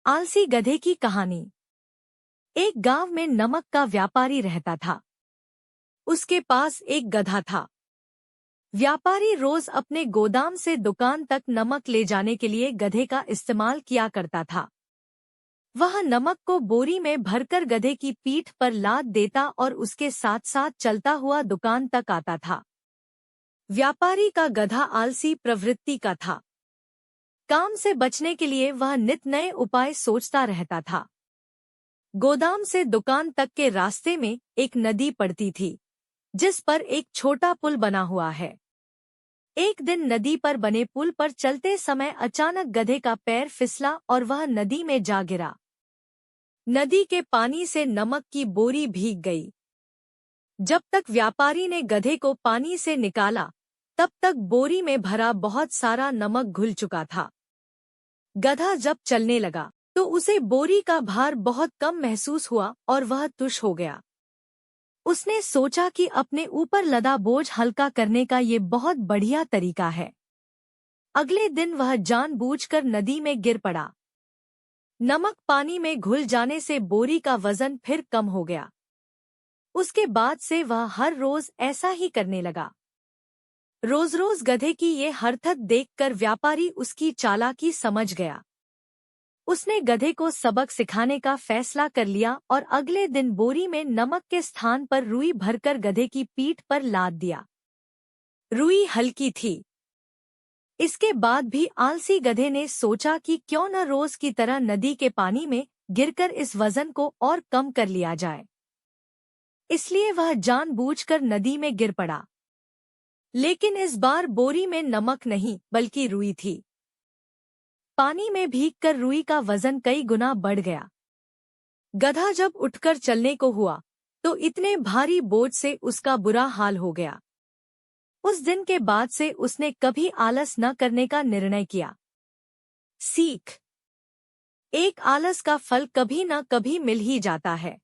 आलसी गधे की कहानी। एक गांव में नमक का व्यापारी रहता था। उसके पास एक गधा था। व्यापारी रोज अपने गोदाम से दुकान तक नमक ले जाने के लिए गधे का इस्तेमाल किया करता था। वह नमक को बोरी में भरकर गधे की पीठ पर लाद देता और उसके साथ साथ चलता हुआ दुकान तक आता था। व्यापारी का गधा आलसी प्रवृत्ति का था। काम से बचने के लिए वह नित नए उपाय सोचता रहता था। गोदाम से दुकान तक के रास्ते में एक नदी पड़ती थी, जिस पर एक छोटा पुल बना हुआ है। एक दिन नदी पर बने पुल पर चलते समय अचानक गधे का पैर फिसला और वह नदी में जा गिरा। नदी के पानी से नमक की बोरी भीग गई। जब तक व्यापारी ने गधे को पानी से निकाला, तब तक बोरी में भरा बहुत सारा नमक घुल चुका था। गधा जब चलने लगा तो उसे बोरी का भार बहुत कम महसूस हुआ और वह तुष हो गया। उसने सोचा कि अपने ऊपर लदा बोझ हल्का करने का ये बहुत बढ़िया तरीका है। अगले दिन वह जानबूझकर नदी में गिर पड़ा। नमक पानी में घुल जाने से बोरी का वजन फिर कम हो गया। उसके बाद से वह हर रोज ऐसा ही करने लगा। रोज रोज गधे की ये हरकत देखकर व्यापारी उसकी चालाकी समझ गया। उसने गधे को सबक सिखाने का फैसला कर लिया और अगले दिन बोरी में नमक के स्थान पर रुई भरकर गधे की पीठ पर लाद दिया। रुई हल्की थी। इसके बाद भी आलसी गधे ने सोचा कि क्यों न रोज की तरह नदी के पानी में गिरकर इस वजन को और कम कर लिया जाए। इसलिए वह जानबूझकर नदी में गिर पड़ा। लेकिन इस बार बोरी में नमक नहीं बल्कि रुई थी। पानी में भीगकर रुई का वजन कई गुना बढ़ गया। गधा जब उठकर चलने को हुआ तो इतने भारी बोझ से उसका बुरा हाल हो गया। उस दिन के बाद से उसने कभी आलस न करने का निर्णय किया। सीख: एक आलस का फल कभी न कभी मिल ही जाता है।